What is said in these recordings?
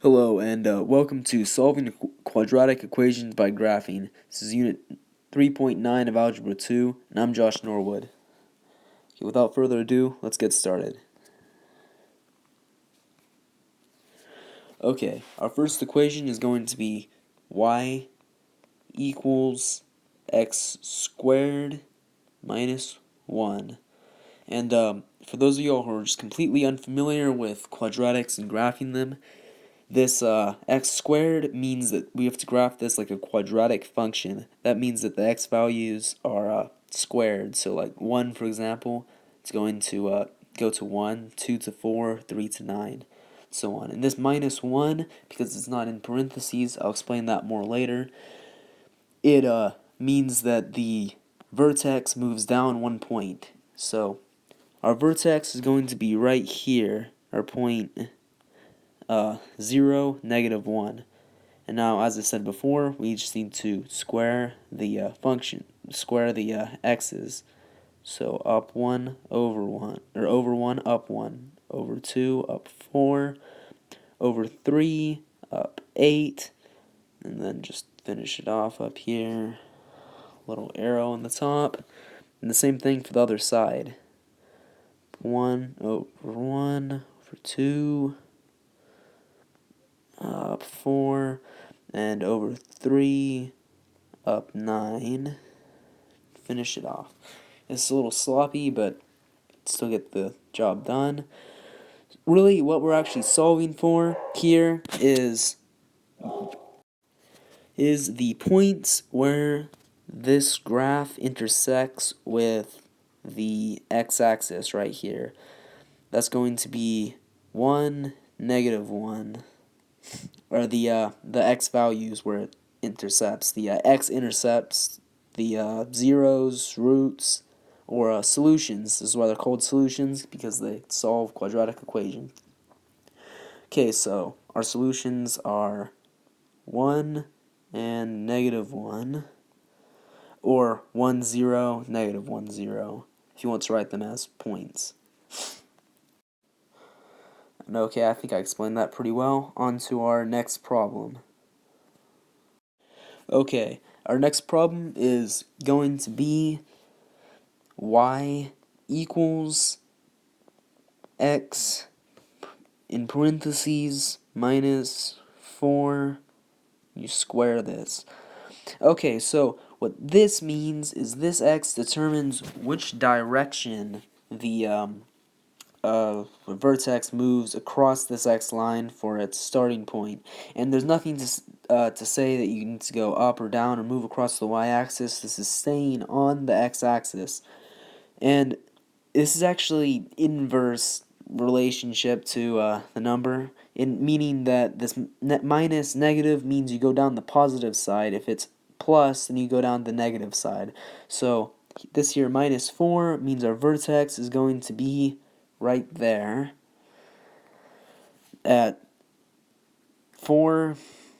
Hello, and welcome to Solving Quadratic Equations by Graphing. This is Unit 3.9 of Algebra 2, and I'm Josh Norwood. Okay, without further ado, let's get started. Okay, our first equation is going to be y equals x squared minus 1. And for those of you who are just completely unfamiliar with quadratics and graphing them, this x squared means that we have to graph this like a quadratic function. That means that the x values are squared. So like 1, for example, it's going to go to 1, 2 to 4, 3 to 9, so on. And this minus 1, because it's not in parentheses, I'll explain that more later, it means that the vertex moves down 1 point. So our vertex is going to be right here, our point 0, -1. And now, as I said before, we just need to square the function, square the x's. So up 1 over 1, or over 1 up 1, over 2 up 4, over 3 up 8, and then just finish it off up here. Little arrow on the top. And the same thing for the other side. 1 over 1 over 2 up 4, and over 3 up 9. Finish it off. It's a little sloppy, but still get the job done. Really, what we're actually solving for here is the points where this graph intersects with the x-axis right here. That's going to be 1, -1, or the x values where it intercepts. The x intercepts the zeros, roots, or solutions. This is why they're called solutions, because they solve quadratic equations. Okay, so our solutions are 1 and -1, or 1, 0, -1, 0, if you want to write them as points. And okay, I think I explained that pretty well. On to our next problem. Okay, our next problem is going to be y equals x in parentheses minus 4. You square this. Okay, so what this means is this x determines which direction the vertex moves across this x line for its starting point. And there's nothing to say that you need to go up or down or move across the y-axis. This is staying on the x-axis. And this is actually inverse relationship to the number, meaning that this minus negative means you go down the positive side. If it's plus, then you go down the negative side. So this here minus 4 means our vertex is going to be right there at 4,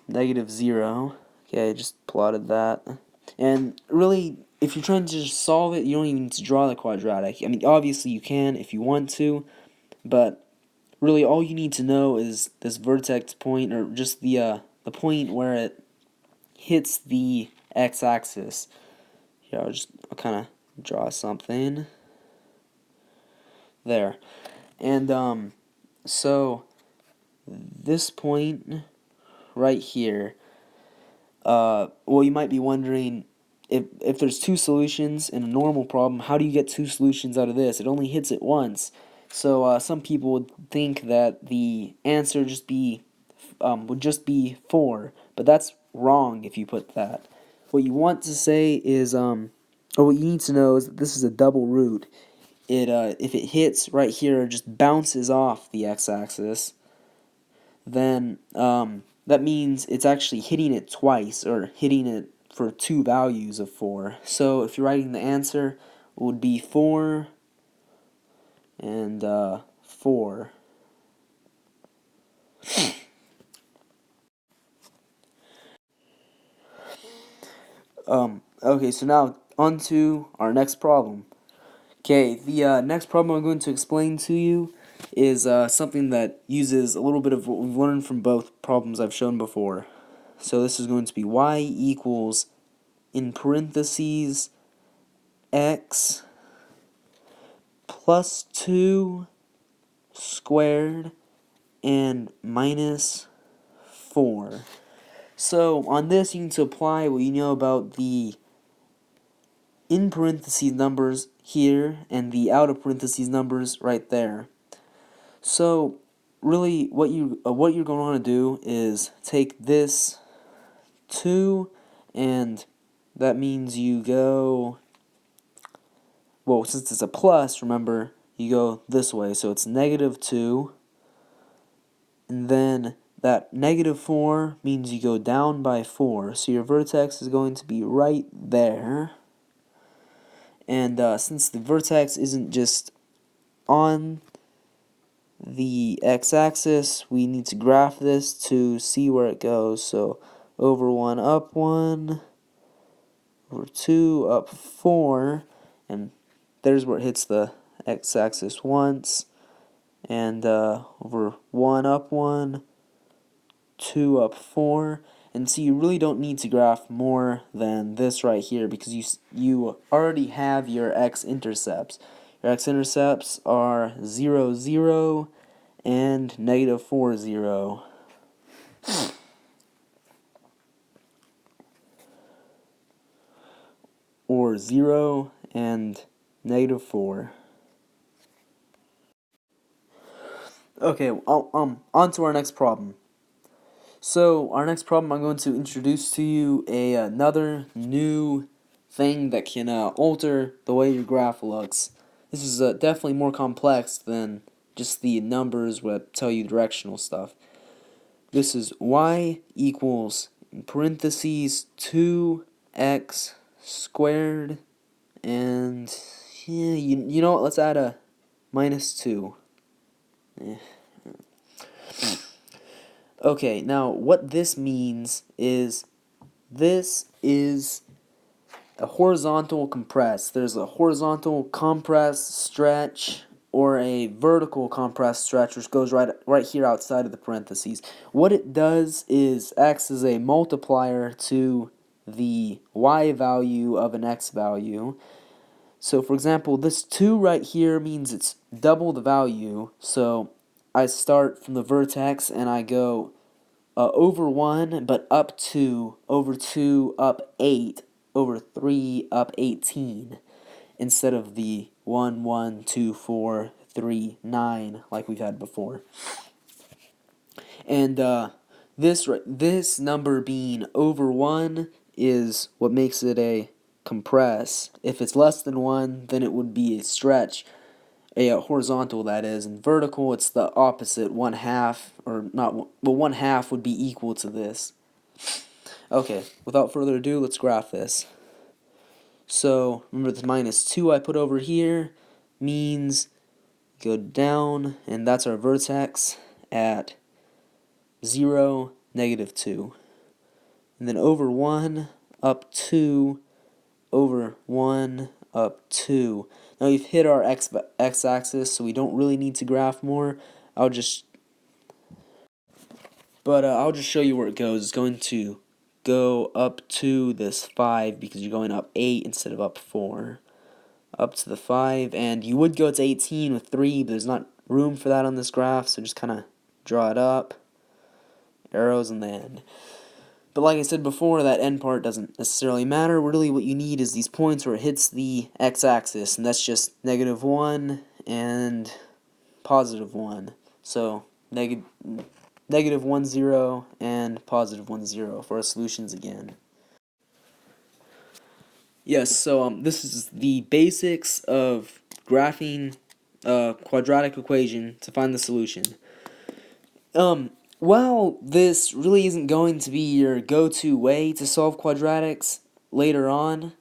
-0. Okay, I just plotted that. And really, if you're trying to just solve it, you don't even need to draw the quadratic. I mean, obviously you can if you want to, but really all you need to know is this vertex point, or just the point where it hits the x-axis. Here, I'll kind of draw something there. And so this point right here, well, you might be wondering, if there's two solutions in a normal problem, how do you get two solutions out of this? It only hits it once. So some people would think that the answer would just be 4, but that's wrong if you put that. What you want to say is, or what you need to know is that this is a double root. If it hits right here, it just bounces off the x-axis, then that means it's actually hitting it twice, or hitting it for two values of 4. So if you're writing the answer, it would be 4 and 4. Okay, so now on to our next problem. Okay, the next problem I'm going to explain to you is something that uses a little bit of what we've learned from both problems I've shown before. So this is going to be y equals, in parentheses, x plus 2 squared and minus 4. So on this, you need to apply what you know about the in parentheses numbers here and the out of parentheses numbers right there. So really, what you're going to want to do is take this 2, and that means you go, well, since it's a plus, remember, you go this way, so it's negative 2, and then that negative 4 means you go down by 4, so your vertex is going to be right there. And since the vertex isn't just on the x-axis, we need to graph this to see where it goes. So over 1, up 1, over 2, up 4, and there's where it hits the x-axis once, and over 1, up 1, 2, up 4, and see, you really don't need to graph more than this right here because you already have your x-intercepts. Your x-intercepts are 0, 0, and negative 4, 0. Or 0 and negative 4. Okay, on to our next problem. So, our next problem, I'm going to introduce to you another new thing that can alter the way your graph looks. This is definitely more complex than just the numbers that tell you directional stuff. This is y equals, in parentheses, 2x squared, and yeah, you know what, let's add a minus 2. Okay, now what this means is this is a horizontal compress. There's a horizontal compress stretch or a vertical compress stretch, which goes right here outside of the parentheses. What it does is acts as a multiplier to the y value of an x value. So for example, this 2 right here means it's double the value. So I start from the vertex and I go over 1, but up 2, over 2, up 8, over 3, up 18, instead of the 1, 1, 2, 4, 3, 9 like we've had before. And this number being over 1 is what makes it a compress. If it's less than 1, then it would be a stretch. A horizontal, that is, and vertical, it's the opposite, 1/2, or not, well, 1/2 would be equal to this. Okay, without further ado, let's graph this. So, remember the minus 2 I put over here means go down, and that's our vertex at 0, negative 2. And then over 1, up 2, over 1, up 2. Now we've hit our x-axis, so we don't really need to graph more. I'll just show you where it goes. It's going to go up to this 5 because you're going up 8 instead of up 4. Up to the 5, and you would go to 18 with 3, but there's not room for that on this graph, so just kind of draw it up. Arrows and the end. But like I said before, that end part doesn't necessarily matter. Really what you need is these points where it hits the x-axis, and that's just negative 1 and positive 1. So negative 1, 0 and positive 1, 0 for our solutions again. Yes, so this is the basics of graphing a quadratic equation to find the solution. While this really isn't going to be your go-to way to solve quadratics later on,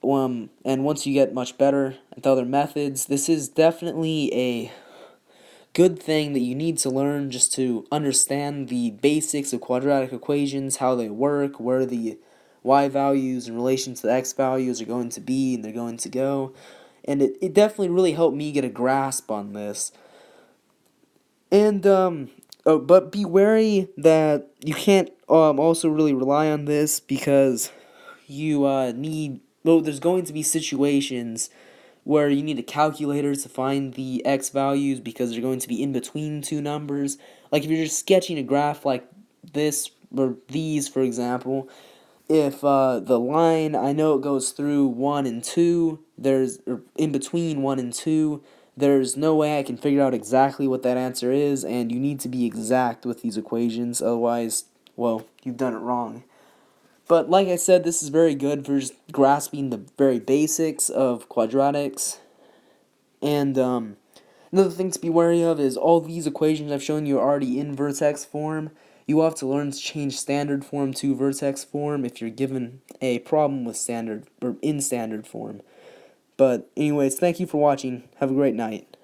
and once you get much better at the other methods, this is definitely a good thing that you need to learn just to understand the basics of quadratic equations, how they work, where the y values in relation to the x values are going to be and they're going to go. And it definitely really helped me get a grasp on this. And but be wary that you can't also really rely on this, because you need, well, there's going to be situations where you need a calculator to find the x values, because they're going to be in between two numbers. Like if you're just sketching a graph like this, or these for example, if the line, I know it goes through 1 and 2, there's, or in between 1 and 2, there's no way I can figure out exactly what that answer is, and you need to be exact with these equations, otherwise, well, you've done it wrong. But like I said, this is very good for just grasping the very basics of quadratics. And another thing to be wary of is all these equations I've shown you are already in vertex form. You will have to learn to change standard form to vertex form if you're given a problem with standard, or in standard form. But anyways, thank you for watching. Have a great night.